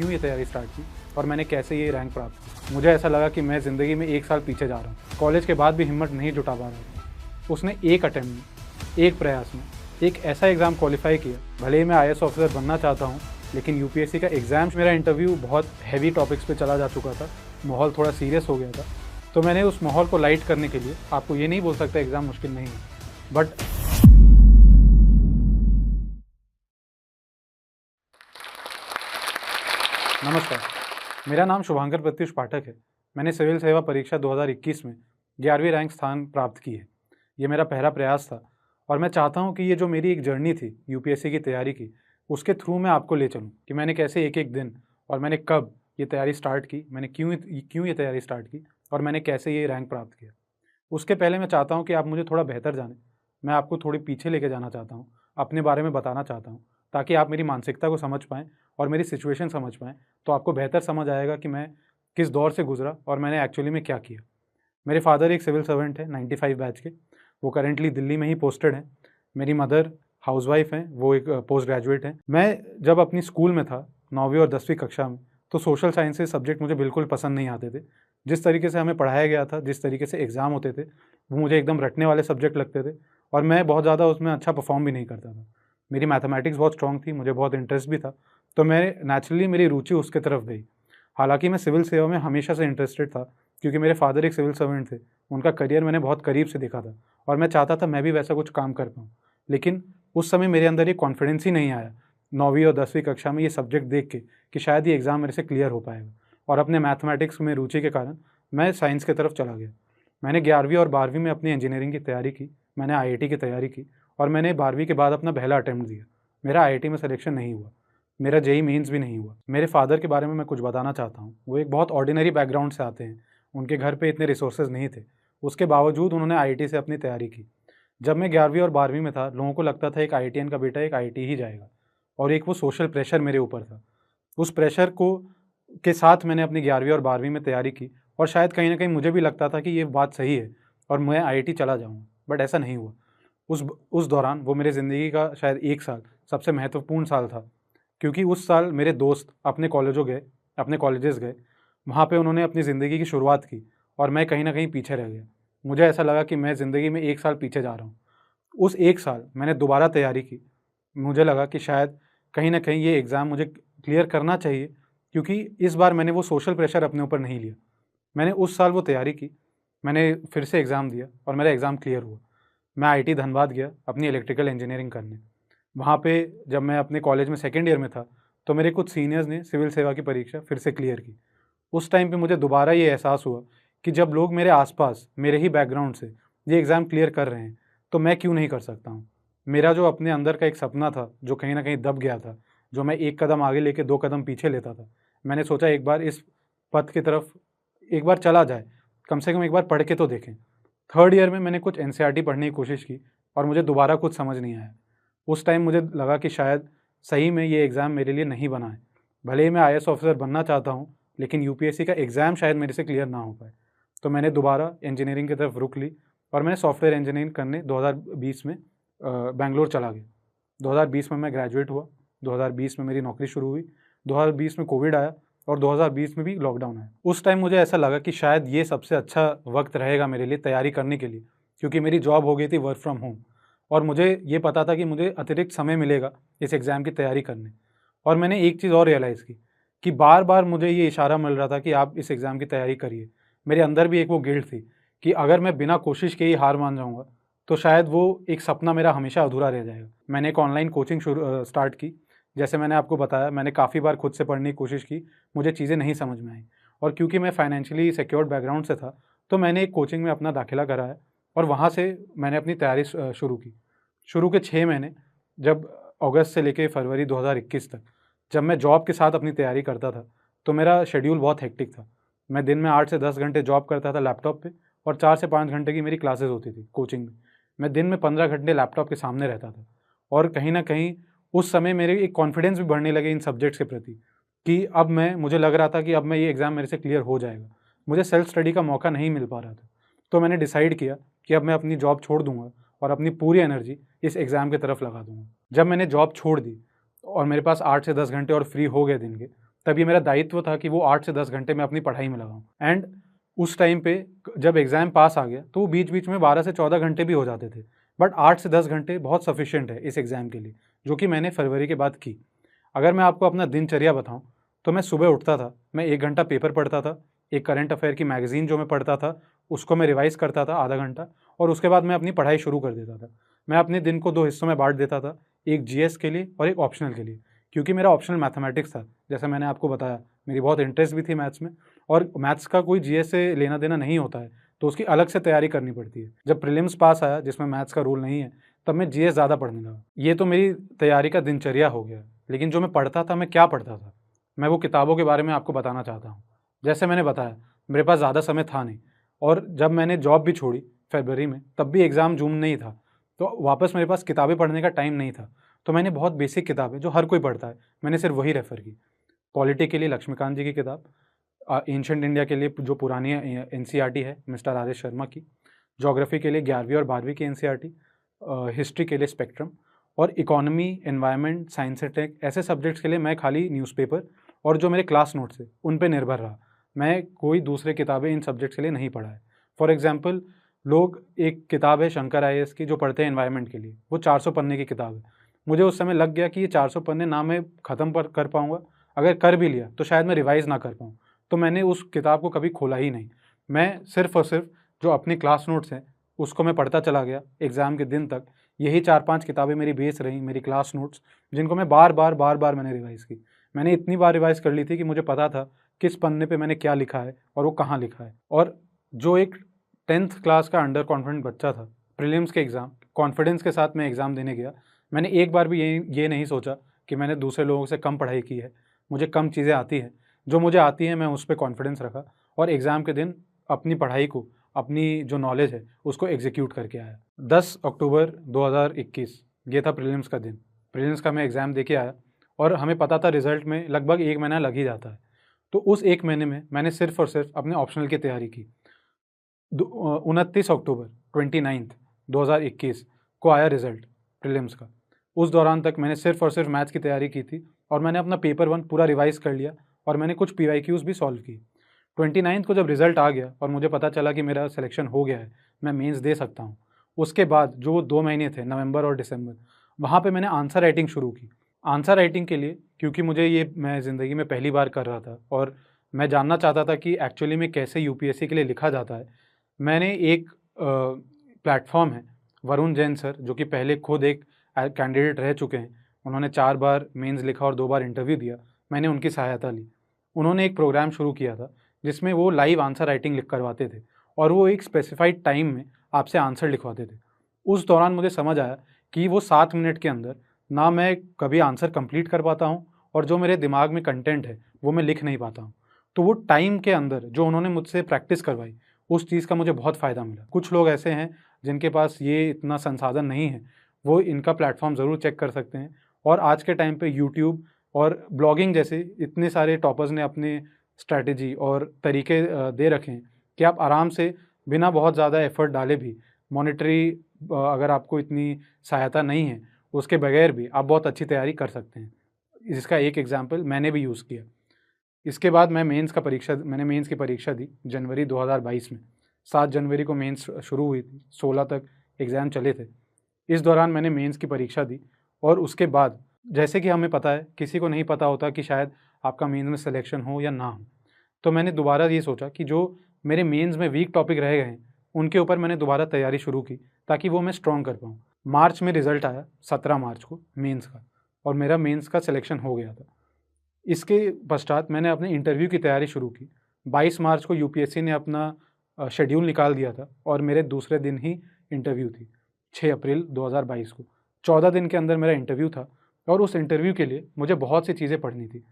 क्यों ये तैयारी स्टार्ट की और मैंने कैसे ये रैंक प्राप्त की। मुझे ऐसा लगा कि मैं ज़िंदगी में 1 साल पीछे जा रहा हूँ। कॉलेज के बाद भी हिम्मत नहीं जुटा पा रहा था। उसने एक अटेम्प्ट में, एक प्रयास में एक ऐसा एग्ज़ाम क्वालिफाई किया। भले ही मैं IAS ऑफिसर बनना चाहता हूँ, लेकिन UPSC का एग्ज़ाम, मेरा इंटरव्यू बहुत हैवी टॉपिक्स पे चला जा चुका था, माहौल थोड़ा सीरियस हो गया था। तो मैंने उस माहौल को लाइट करने के लिए, आपको ये नहीं बोल सकता एग्ज़ाम मुश्किल नहीं है, बट नमस्कार, मेरा नाम शुभांकर प्रत्युष पाठक है। मैंने सिविल सेवा परीक्षा 2021 में 11वीं रैंक स्थान प्राप्त की है। ये मेरा पहला प्रयास था और मैं चाहता हूँ कि ये जो मेरी एक जर्नी थी UPSC की तैयारी की, उसके थ्रू मैं आपको ले चलूँ कि मैंने कैसे एक एक दिन और मैंने कब ये तैयारी स्टार्ट की, मैंने क्यों ये तैयारी स्टार्ट की और मैंने कैसे ये रैंक प्राप्त किया। उसके पहले मैं चाहता हूँ कि आप मुझे थोड़ा बेहतर जानें। मैं आपको थोड़ी पीछे लेके जाना चाहता हूँ, अपने बारे में बताना चाहता हूँ, ताकि आप मेरी मानसिकता को समझ पाएँ और मेरी सिचुएशन समझ पाएँ। तो आपको बेहतर समझ आएगा कि मैं किस दौर से गुजरा और मैंने एक्चुअली में क्या किया। मेरे फादर एक सिविल सर्वेंट है, 95 बैच के। वो करेंटली दिल्ली में ही पोस्टेड हैं। मेरी मदर हाउसवाइफ हैं, वो एक पोस्ट ग्रेजुएट हैं। मैं जब अपनी स्कूल में था 9वीं और 10वीं कक्षा में, तो सोशल साइंसेज सब्जेक्ट मुझे बिल्कुल पसंद नहीं आते थे। जिस तरीके से हमें पढ़ाया गया था, जिस तरीके से एग्ज़ाम होते थे, वो मुझे एकदम रटने वाले सब्जेक्ट लगते थे और मैं बहुत ज़्यादा उसमें अच्छा परफॉर्म भी नहीं करता था। मेरी मैथमेटिक्स बहुत स्ट्रॉन्ग थी, मुझे बहुत इंटरेस्ट भी था, तो मैं नेचुरली मेरी रुचि उसके तरफ गई। हालांकि मैं सिविल सेवा में हमेशा से इंटरेस्टेड था, क्योंकि मेरे फादर एक सिविल सर्वेंट थे। उनका करियर मैंने बहुत करीब से देखा था और मैं चाहता था मैं भी वैसा कुछ काम कर पाऊँ। लेकिन उस समय मेरे अंदर ये कॉन्फिडेंस ही नहीं आया 9वीं और 10वीं कक्षा में ये सब्जेक्ट देख के कि शायद ये एग्ज़ाम मेरे से क्लियर हो पाएगा। और अपने मैथमेटिक्स में रुचि के कारण मैं साइंस की तरफ चला गया। मैंने 11वीं और 12वीं में अपनी इंजीनियरिंग की तैयारी की, मैंने IIT की तैयारी की और मैंने 12वीं के बाद अपना पहला अटैम्प्ट दिया। मेरा IIT में सिलेक्शन नहीं हुआ, मेरा JEE मेंस भी नहीं हुआ। मेरे फादर के बारे में मैं कुछ बताना चाहता हूँ। वो एक बहुत ऑर्डिनरी बैकग्राउंड से आते हैं, उनके घर पे इतने रिसोर्सेज नहीं थे, उसके बावजूद उन्होंने IIT से अपनी तैयारी की। जब मैं 11वीं और 12वीं में था, लोगों को लगता था एक IITian का बेटा एक IIT ही जाएगा, और एक वो सोशल प्रेशर मेरे ऊपर था। उस प्रेशर को के साथ मैंने अपनी 11वीं और 12वीं में तैयारी की और शायद कहीं ना कहीं मुझे भी लगता था कि ये बात सही है और मैं IIT चला जाऊँगा, बट ऐसा नहीं हुआ। उस दौरान वो मेरी ज़िंदगी का शायद 1 साल सबसे महत्वपूर्ण साल था, क्योंकि उस साल मेरे दोस्त अपने कॉलेजेस गए, वहाँ पे उन्होंने अपनी ज़िंदगी की शुरुआत की और मैं कहीं ना कहीं पीछे रह गया। मुझे ऐसा लगा कि मैं ज़िंदगी में 1 साल पीछे जा रहा हूँ। उस 1 साल मैंने दोबारा तैयारी की। मुझे लगा कि शायद कहीं ना कहीं ये एग्ज़ाम मुझे क्लियर करना चाहिए, क्योंकि इस बार मैंने वो सोशल प्रेशर अपने ऊपर नहीं लिया। मैंने उस साल वो तैयारी की, मैंने फिर से एग्ज़ाम दिया और मेरा एग्ज़ाम क्लियर हुआ। मैं IIT धनबाद गया अपनी इलेक्ट्रिकल इंजीनियरिंग करने। वहाँ पे जब मैं अपने कॉलेज में सेकेंड ईयर में था, तो मेरे कुछ सीनियर्स ने सिविल सेवा की परीक्षा फिर से क्लियर की। उस टाइम पे मुझे दोबारा ये एहसास हुआ कि जब लोग मेरे आसपास मेरे ही बैकग्राउंड से ये एग्ज़ाम क्लियर कर रहे हैं, तो मैं क्यों नहीं कर सकता हूँ। मेरा जो अपने अंदर का एक सपना था, जो कहीं ना कहीं दब गया था, जो मैं 1 कदम आगे लेके 2 कदम पीछे लेता था, मैंने सोचा एक बार इस पथ की तरफ एक बार चला जाए, कम से कम एक बार पढ़ के तो देखें। थर्ड ईयर में मैंने कुछ NCERT पढ़ने की कोशिश की और मुझे दोबारा कुछ समझ नहीं आया। उस टाइम मुझे लगा कि शायद सही में ये एग्ज़ाम मेरे लिए नहीं बना है। भले ही मैं IAS ऑफिसर बनना चाहता हूँ, लेकिन UPSC का एग्ज़ाम शायद मेरे से क्लियर ना हो पाए। तो मैंने दोबारा इंजीनियरिंग की तरफ रुख ली और मैंने सॉफ्टवेयर इंजीनियरिंग करने 2020 में बैंगलोर चला गया। 2020 में मैं ग्रेजुएट हुआ, 2020 में मेरी नौकरी शुरू हुई, 2020 में कोविड आया और 2020 में भी लॉकडाउन आया। उस टाइम मुझे ऐसा लगा कि शायद ये सबसे अच्छा वक्त रहेगा मेरे लिए तैयारी करने के लिए, क्योंकि मेरी जॉब हो गई थी वर्क फ्रॉम होम और मुझे ये पता था कि मुझे अतिरिक्त समय मिलेगा इस एग्ज़ाम की तैयारी करने। और मैंने एक चीज़ और रियलाइज़ की कि बार बार मुझे ये इशारा मिल रहा था कि आप इस एग्ज़ाम की तैयारी करिए। मेरे अंदर भी एक वो गिल्ट थी कि अगर मैं बिना कोशिश के ही हार मान जाऊँगा, तो शायद वो एक सपना मेरा हमेशा अधूरा रह जाएगा। मैंने एक ऑनलाइन कोचिंग स्टार्ट की। जैसे मैंने आपको बताया, मैंने काफ़ी बार खुद से पढ़ने की कोशिश की, मुझे चीज़ें नहीं समझ में आई। और क्योंकि मैं फाइनेंशियली सिक्योर्ड बैकग्राउंड से था, तो मैंने एक कोचिंग में अपना दाखिला कराया और वहाँ से मैंने अपनी तैयारी शुरू की। शुरू के 6 महीने, जब अगस्त से लेके फरवरी 2021 तक, जब मैं जॉब के साथ अपनी तैयारी करता था, तो मेरा शेड्यूल बहुत हेक्टिक था। मैं दिन में 8 से 10 घंटे जॉब करता था लैपटॉप पे और 4 से 5 घंटे की मेरी क्लासेस होती थी कोचिंग में। मैं दिन में 15 घंटे लैपटॉप के सामने रहता था और कहीं ना कहीं उस समय मेरे एक कॉन्फिडेंस भी बढ़ने लगे इन सब्जेक्ट्स के प्रति, कि अब मुझे लग रहा था कि अब मैं ये एग्ज़ाम मेरे से क्लियर हो जाएगा। मुझे सेल्फ स्टडी का मौका नहीं मिल पा रहा था। तो मैंने डिसाइड किया कि अब मैं अपनी जॉब छोड़ दूंगा और अपनी पूरी एनर्जी इस एग्ज़ाम की तरफ लगा दूंगा। जब मैंने जॉब छोड़ दी और मेरे पास 8 से 10 घंटे और फ्री हो गए दिन के, तब ये मेरा दायित्व था कि वो 8 से 10 घंटे मैं अपनी पढ़ाई में लगाऊँ। एंड उस टाइम पे जब एग्ज़ाम पास आ गया तो बीच बीच में 12 से 14 घंटे भी हो जाते थे, बट 8 से 10 घंटे बहुत सफिशिएंट है इस एग्ज़ाम के लिए, जो कि मैंने फरवरी के बाद की। अगर मैं आपको अपना दिनचर्या बताऊं तो मैं सुबह उठता था, मैं 1 घंटा पेपर पढ़ता था, एक करंट अफेयर की मैगज़ीन जो मैं पढ़ता था उसको मैं रिवाइज़ करता था आधा घंटा, और उसके बाद मैं अपनी पढ़ाई शुरू कर देता था। मैं अपने दिन को 2 हिस्सों में बाँट देता था, एक जीएस के लिए और एक ऑप्शनल के लिए, क्योंकि मेरा ऑप्शनल मैथमेटिक्स था। जैसा मैंने आपको बताया, मेरी बहुत इंटरेस्ट भी थी मैथ्स में, और मैथ्स का कोई जीएस से लेना देना नहीं होता है, तो उसकी अलग से तैयारी करनी पड़ती है। जब प्रीलिम्स पास आया जिसमें मैथ्स का रूल नहीं है, तब मैं जीएस ज़्यादा पढ़ने लगा। ये तो मेरी तैयारी का दिनचर्या हो गया, लेकिन जो मैं पढ़ता था, मैं क्या पढ़ता था, मैं वो किताबों के बारे में आपको बताना चाहता हूँ। जैसे मैंने बताया, मेरे पास ज़्यादा समय था नहीं, और जब मैंने जॉब भी छोड़ी फरवरी में, तब भी एग्ज़ाम जून में ही था, तो वापस मेरे पास किताबें पढ़ने का टाइम नहीं था। तो मैंने बहुत बेसिक किताबें जो हर कोई पढ़ता है, मैंने सिर्फ वही रेफ़र की। पॉलिटी के लिए लक्ष्मीकांत जी की किताब, एंशिएंट इंडिया के लिए जो पुरानी एनसीईआरटी है मिस्टर आर एस शर्मा की, ज्योग्राफी के लिए 11वीं और 12वीं की एनसीईआरटी, हिस्ट्री के लिए स्पेक्ट्रम, और economy, environment, science and tech, ऐसे सब्जेक्ट्स के लिए मैं खाली न्यूज़पेपर और जो मेरे क्लास नोट्स थे उन पे निर्भर रहा। मैं कोई दूसरे किताबें इन सब्जेक्ट्स के लिए नहीं पढ़ा है। फॉर एग्जांपल, लोग, एक किताब है शंकर आईएएस की जो पढ़ते हैं एनवायरनमेंट के लिए, वो 400 पन्ने की किताब है। मुझे उस समय लग गया कि ये 400 पन्ने ना मैं ख़त्म कर पाऊँगा, अगर कर भी लिया तो शायद मैं रिवाइज़ ना कर पाऊँ। तो मैंने उस किताब को कभी खोला ही नहीं। मैं सिर्फ़ और सिर्फ जो अपने क्लास नोट्स हैं उसको मैं पढ़ता चला गया एग्ज़ाम के दिन तक। यही 4-5 किताबें मेरी बेस रहीं, मेरी क्लास नोट्स, जिनको मैं बार-बार मैंने रिवाइज़ की। मैंने इतनी बार रिवाइज़ कर ली थी कि मुझे पता था किस पन्ने पे मैंने क्या लिखा है और वो कहाँ लिखा है। और जो एक 10th क्लास का अंडर कॉन्फिडेंट बच्चा था, प्रीलिम्स के एग्ज़ाम कॉन्फिडेंस के साथ मैं एग्ज़ाम देने गया। मैंने एक बार भी ये नहीं सोचा कि मैंने दूसरे लोगों से कम पढ़ाई की है, मुझे कम चीज़ें आती हैं। जो मुझे आती हैं मैं उस पे कॉन्फिडेंस रखा, और एग्ज़ाम के दिन अपनी पढ़ाई को, अपनी जो नॉलेज है उसको एग्जीक्यूट करके आया। 10 अक्टूबर 2021 ये था प्रीलिम्स का दिन। प्रीलिम्स का मैं एग्ज़ाम दे के आया, और हमें पता था रिज़ल्ट में लगभग 1 महीना लग ही जाता है। तो उस 1 महीने में मैंने सिर्फ़ और सिर्फ अपने ऑप्शनल की तैयारी की। 29 अक्टूबर 29th 2021 को आया रिज़ल्ट प्रीलिम्स का। उस दौरान तक मैंने सिर्फ़ और सिर्फ मैथ्स की तैयारी की थी, और मैंने अपना पेपर 1 पूरा रिवाइज़ कर लिया, और मैंने कुछ पीवाईक्यूज़ भी सॉल्व की। 29th को जब रिज़ल्ट आ गया और मुझे पता चला कि मेरा सिलेक्शन हो गया है, मैं मेंस दे सकता हूँ। उसके बाद जो 2 महीने थे, नवंबर और दिसंबर, वहाँ पे मैंने आंसर राइटिंग शुरू की। आंसर राइटिंग के लिए, क्योंकि मुझे ये मैं ज़िंदगी में पहली बार कर रहा था और मैं जानना चाहता था कि एक्चुअली में कैसे यूपीएससी के लिए लिखा जाता है, मैंने एक प्लेटफ़ॉर्म है, वरुण जैन सर, जो कि पहले खुद एक कैंडिडेट रह चुके हैं। उन्होंने 4 बार मेंस लिखा और 2 बार इंटरव्यू दिया। मैंने उनकी सहायता ली। उन्होंने एक प्रोग्राम शुरू किया था जिसमें वो लाइव आंसर राइटिंग लिख करवाते थे, और वो एक स्पेसिफाइड टाइम में आपसे आंसर लिखवाते थे। उस दौरान मुझे समझ आया कि वो 7 मिनट के अंदर ना मैं कभी आंसर कंप्लीट कर पाता हूँ, और जो मेरे दिमाग में कंटेंट है वो मैं लिख नहीं पाता हूँ। तो वो टाइम के अंदर जो उन्होंने मुझसे प्रैक्टिस करवाई, उस चीज़ का मुझे बहुत फ़ायदा मिला। कुछ लोग ऐसे हैं जिनके पास ये इतना संसाधन नहीं है, वो इनका प्लेटफ़ॉर्म ज़रूर चेक कर सकते हैं। और आज के टाइम पे यूट्यूब और ब्लॉगिंग जैसे इतने सारे टॉपर्स ने अपने स्ट्रैटेजी और तरीके दे रखे हैं कि आप आराम से बिना बहुत ज़्यादा एफ़र्ट डाले भी, मॉनेटरी अगर आपको इतनी सहायता नहीं है, उसके बगैर भी आप बहुत अच्छी तैयारी कर सकते हैं। इसका एक एग्ज़ाम्पल मैंने भी यूज़ किया। इसके बाद मैंने मेंस की परीक्षा दी जनवरी 2022 में। 7 जनवरी को मेंस शुरू हुई थी, 16 तक एग्ज़ाम चले थे। इस दौरान मैंने मेंस की परीक्षा दी, और उसके बाद, जैसे कि हमें पता है, किसी को नहीं पता होता कि शायद आपका मेंस में सिलेक्शन हो या ना हो। तो मैंने दोबारा ये सोचा कि जो मेरे मेंस में वीक टॉपिक रह गए हैं, उनके ऊपर मैंने दोबारा तैयारी शुरू की ताकि वो मैं स्ट्रॉन्ग कर पाऊँ। मार्च में रिज़ल्ट आया, 17 मार्च को मेंस का, और मेरा मेंस का सिलेक्शन हो गया था। इसके पश्चात मैंने अपने इंटरव्यू की तैयारी शुरू की। 22 मार्च को यूपीएससी ने अपना शेड्यूल निकाल दिया था, और मेरे दूसरे दिन ही इंटरव्यू थी, 6 अप्रैल 2022 को। 14 दिन के अंदर मेरा इंटरव्यू था, और उस इंटरव्यू के लिए मुझे बहुत सी चीज़ें पढ़नी थी।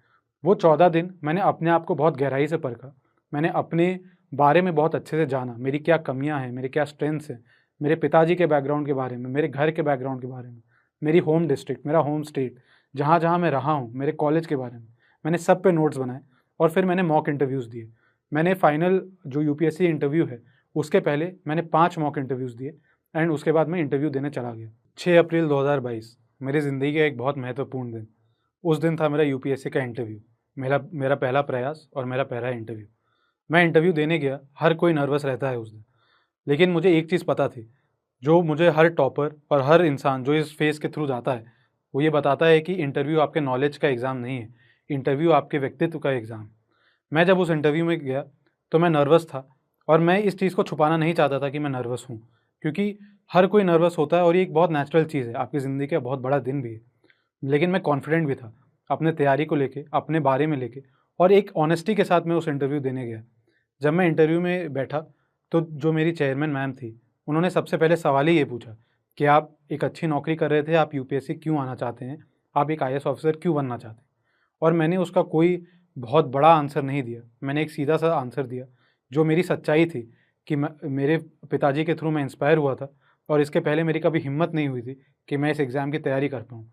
वो 14 दिन मैंने अपने आप को बहुत गहराई से परखा। मैंने अपने बारे में बहुत अच्छे से जाना, मेरी क्या कमियां हैं, मेरे क्या स्ट्रेंथ्स हैं, मेरे पिताजी के बैकग्राउंड के बारे में, मेरे घर के बैकग्राउंड के बारे में, मेरी होम डिस्ट्रिक्ट, मेरा होम स्टेट, जहाँ जहाँ मैं रहा हूँ, मेरे कॉलेज के बारे में। मैंने सब पे नोट्स बनाए, और फिर मैंने मॉक इंटरव्यूज़ दिए। मैंने फाइनल जो यूपीएससी इंटरव्यू है, उसके पहले मैंने 5 मॉक इंटरव्यूज़ दिए, एंड उसके बाद मैं इंटरव्यू देने चला गया। 6 अप्रैल 2022 मेरी ज़िंदगी का एक बहुत महत्वपूर्ण दिन। उस दिन था मेरा यूपीएससी का इंटरव्यू। मेरा मेरा पहला प्रयास और मेरा पहला इंटरव्यू। मैं इंटरव्यू देने गया, हर कोई नर्वस रहता है उस दिन, लेकिन मुझे एक चीज़ पता थी, जो मुझे हर टॉपर और हर इंसान जो इस फेज़ के थ्रू जाता है, वो ये बताता है कि इंटरव्यू आपके नॉलेज का एग्ज़ाम नहीं है, इंटरव्यू आपके व्यक्तित्व का एग्ज़ाम है। मैं जब उस इंटरव्यू में गया, तो मैं नर्वस था और मैं इस चीज़ को छुपाना नहीं चाहता था कि मैं नर्वस हूँ, क्योंकि हर कोई नर्वस होता है और ये एक बहुत नेचुरल चीज़ है, आपकी ज़िंदगी का बहुत बड़ा दिन भी है। लेकिन मैं कॉन्फिडेंट भी था, अपने तैयारी को लेके, अपने बारे में लेके, और एक ऑनेस्टी के साथ मैं उस इंटरव्यू देने गया। जब मैं इंटरव्यू में बैठा, तो जो मेरी चेयरमैन मैम थी, उन्होंने सबसे पहले सवाल ही ये पूछा कि आप एक अच्छी नौकरी कर रहे थे, आप यूपीएससी क्यों आना चाहते हैं? आप एक आईएएस ऑफ़िसर क्यों बनना चाहते हैं? और मैंने उसका कोई बहुत बड़ा आंसर नहीं दिया, मैंने एक सीधा-सा आंसर दिया, जो मेरी सच्चाई थी कि मेरे पिताजी के थ्रू मैं इंस्पायर हुआ था और इसके पहले मेरी कभी हिम्मत नहीं हुई थी कि मैं इस एग्ज़ाम की तैयारी कर पाऊँ।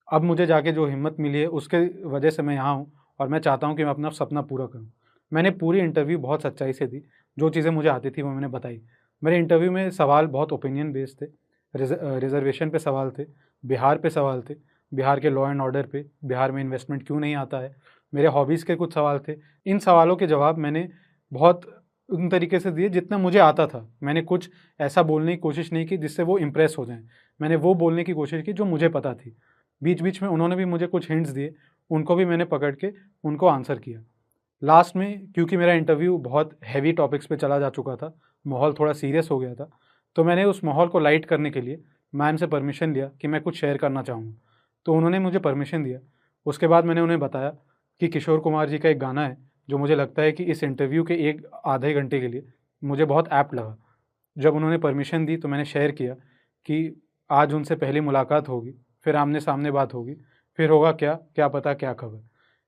अब मुझे जाके जो हिम्मत मिली है, उसके वजह से मैं यहाँ हूँ और मैं चाहता हूँ कि मैं अपना सपना पूरा करूँ। मैंने पूरी इंटरव्यू बहुत सच्चाई से दी, जो चीज़ें मुझे आती थी वो मैंने बताई। मेरे इंटरव्यू में सवाल बहुत ओपिनियन बेस्ड थे, रिज़र्वेशन पे सवाल थे, बिहार पे सवाल थे, बिहार के लॉ एंड ऑर्डर पे, बिहार में इन्वेस्टमेंट क्यों नहीं आता है, मेरे हॉबीज़ के कुछ सवाल थे। इन सवालों के जवाब मैंने बहुत उन तरीके से दिए जितना मुझे आता था। मैंने कुछ ऐसा बोलने की कोशिश नहीं की जिससे वो इम्प्रेस हो जाएँ। मैंने वो बोलने की कोशिश की जो मुझे पता थी। बीच-बीच में उन्होंने भी मुझे कुछ हिंट्स दिए, उनको भी मैंने पकड़ के उनको आंसर किया। लास्ट में क्योंकि मेरा इंटरव्यू बहुत हेवी टॉपिक्स पे चला जा चुका था, माहौल थोड़ा सीरियस हो गया था, तो मैंने उस माहौल को लाइट करने के लिए मैम से परमिशन लिया कि मैं कुछ शेयर करना चाहूँगा। तो उन्होंने मुझे परमिशन दिया। उसके बाद मैंने उन्हें बताया कि किशोर कुमार जी का एक गाना है, जो मुझे लगता है कि इस इंटरव्यू के 1 आधे घंटे के लिए मुझे बहुत ऐप्ट लगा। जब उन्होंने परमिशन दी तो मैंने शेयर किया कि आज उनसे पहली मुलाकात होगी, फिर आमने-सामने बात होगी, फिर होगा क्या, क्या पता क्या खबर।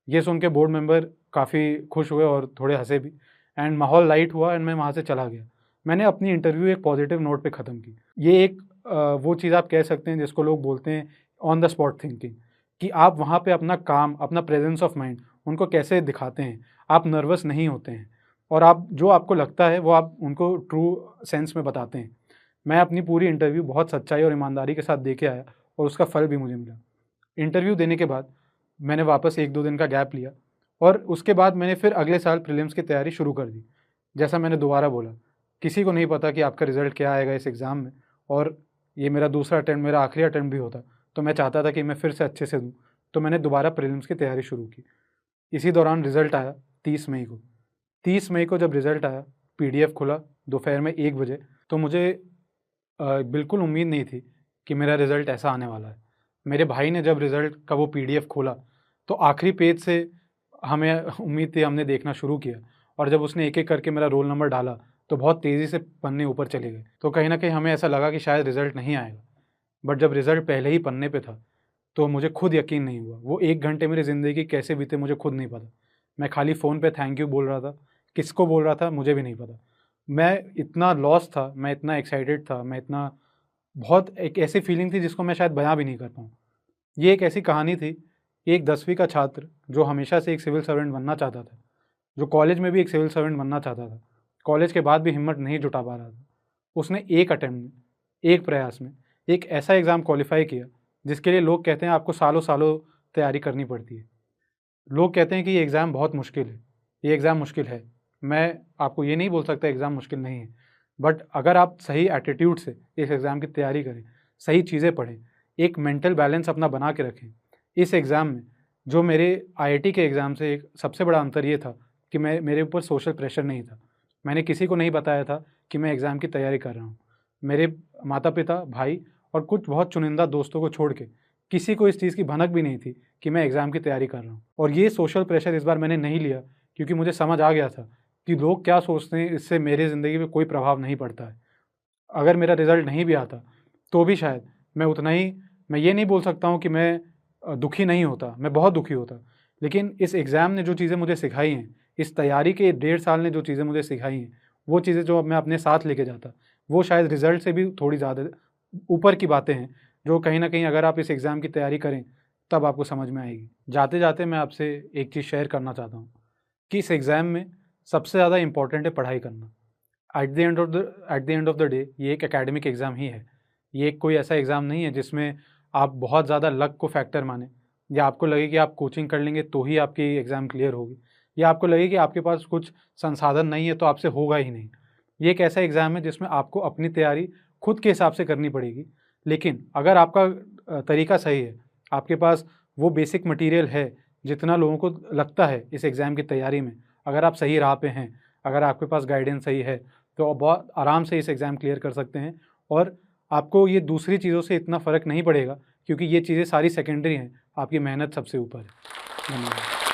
ये सुन के बोर्ड मेंबर काफ़ी खुश हुए और थोड़े हँसे भी, एंड माहौल लाइट हुआ एंड मैं वहाँ से चला गया। मैंने अपनी इंटरव्यू एक पॉजिटिव नोट पे ख़त्म की। ये एक वो चीज़ आप कह सकते हैं जिसको लोग बोलते हैं ऑन द स्पॉट थिंकिंग, कि आप वहाँ पे अपना काम, अपना प्रेजेंस ऑफ माइंड उनको कैसे दिखाते हैं। आप नर्वस नहीं होते हैं और आप जो आपको लगता है वो आप उनको ट्रू सेंस में बताते हैं। मैं अपनी पूरी इंटरव्यू बहुत सच्चाई और ईमानदारी के साथ दे के आया और उसका फल भी मुझे मिला। इंटरव्यू देने के बाद मैंने वापस 1-2 दिन का गैप लिया और उसके बाद मैंने फिर अगले साल प्रीलिम्स की तैयारी शुरू कर दी। जैसा मैंने दोबारा बोला, किसी को नहीं पता कि आपका रिज़ल्ट क्या आएगा इस एग्ज़ाम में, और ये मेरा दूसरा अटेम्प्ट, मेरा आखिरी अटेम्प्ट भी होता, तो मैं चाहता था कि मैं फिर से अच्छे से दूँ, तो मैंने दोबारा प्रीलिम्स की तैयारी शुरू की। इसी दौरान रिज़ल्ट आया 30 मई को। 30 मई को जब रिज़ल्ट आया, पीडीएफ खुला दोपहर में 1 बजे, तो मुझे बिल्कुल उम्मीद नहीं थी कि मेरा रिज़ल्ट ऐसा आने वाला है। मेरे भाई ने जब रिज़ल्ट का वो पीडीएफ खोला, तो आखिरी पेज से हमें उम्मीद थी, हमने देखना शुरू किया, और जब उसने एक-एक करके मेरा रोल नंबर डाला, तो बहुत तेज़ी से पन्ने ऊपर चले गए। तो कहीं न कहीं हमें ऐसा लगा कि शायद रिज़ल्ट नहीं आएगा। बट जब रिज़ल्ट पहले ही पन्ने पे था, तो मुझे खुद यकीन नहीं हुआ। वो 1 घंटे मेरी ज़िंदगी कैसे बीते मुझे खुद नहीं पता। मैं खाली फ़ोन पे थैंक यू बोल रहा था, किसको बोल रहा था मुझे भी नहीं पता। मैं इतना लॉस्ट था, मैं इतना एक्साइटेड था, मैं इतना, बहुत एक ऐसी फीलिंग थी जिसको मैं शायद बयाँ भी नहीं कर पाऊँ। ये एक ऐसी कहानी थी, एक 10वीं का छात्र जो हमेशा से एक सिविल सर्वेंट बनना चाहता था, जो कॉलेज में भी एक सिविल सर्वेंट बनना चाहता था, कॉलेज के बाद भी हिम्मत नहीं जुटा पा रहा था। उसने एक अटेम्प्ट में, एक प्रयास में, एक ऐसा एग्ज़ाम क्वालिफ़ाई किया, जिसके लिए लोग कहते हैं आपको सालों-सालों तैयारी करनी पड़ती है। लोग कहते हैं कि ये एग्ज़ाम बहुत मुश्किल है, ये एग्ज़ाम मुश्किल है। मैं आपको ये नहीं बोल सकता एग्ज़ाम मुश्किल नहीं है, बट अगर आप सही एटीट्यूड से इस एग्ज़ाम की तैयारी करें, सही चीज़ें पढ़ें, एक मेंटल बैलेंस अपना बना के रखें। इस एग्ज़ाम में जो मेरे आईआईटी के एग्ज़ाम से एक सबसे बड़ा अंतर ये था कि मेरे ऊपर सोशल प्रेशर नहीं था। मैंने किसी को नहीं बताया था कि मैं एग्ज़ाम की तैयारी कर रहा हूँ। मेरे माता-पिता, भाई और कुछ बहुत चुनिंदा दोस्तों को छोड़ के किसी को इस चीज़ की भनक भी नहीं थी कि मैं एग्ज़ाम की तैयारी कर रहा हूँ। और ये सोशल प्रेशर इस बार मैंने नहीं लिया, क्योंकि मुझे समझ आ गया था कि लोग क्या सोचते हैं, इससे मेरी ज़िंदगी में कोई प्रभाव नहीं पड़ता है। अगर मेरा रिज़ल्ट नहीं भी आता, तो भी शायद मैं उतना ही, मैं ये नहीं बोल सकता हूँ कि मैं दुखी नहीं होता, मैं बहुत दुखी होता। लेकिन इस एग्ज़ाम ने जो चीज़ें मुझे सिखाई हैं, इस तैयारी के 1.5 साल ने जो चीज़ें मुझे सिखाई हैं, वो चीज़ें जो अब मैं अपने साथ लेके जाता, वो शायद रिज़ल्ट से भी थोड़ी ज़्यादा ऊपर की बातें हैं, जो कहीं न कहीं अगर आप इस एग्ज़ाम की तैयारी करें, तब आपको समझ में आएगी। जाते-जाते मैं आपसे एक चीज़ शेयर करना चाहता हूँ कि इस एग्ज़ाम में सबसे ज़्यादा इम्पोर्टेंट है पढ़ाई करना। At the end of the day ये एक एकेडमिक एग्ज़ाम ही है। ये कोई ऐसा एग्ज़ाम नहीं है जिसमें आप बहुत ज़्यादा लक को फैक्टर मानें। या आपको लगे कि आप कोचिंग कर लेंगे तो ही आपकी एग्ज़ाम क्लियर होगी, या आपको लगे कि आपके पास कुछ संसाधन नहीं है तो आपसे होगा ही नहीं। ये एक ऐसा एग्ज़ाम है जिसमें आपको अपनी तैयारी खुद के हिसाब से करनी पड़ेगी। लेकिन अगर आपका तरीका सही है, आपके पास वो बेसिक मटेरियल है जितना लोगों को लगता है इस एग्ज़ाम की तैयारी में, अगर आप सही राह पे हैं, अगर आपके पास गाइडेंस सही है, तो आप बहुत आराम से इस एग्ज़ाम क्लियर कर सकते हैं। और आपको ये दूसरी चीज़ों से इतना फ़र्क नहीं पड़ेगा, क्योंकि ये चीज़ें सारी सेकेंडरी हैं, आपकी मेहनत सबसे ऊपर है। धन्यवाद।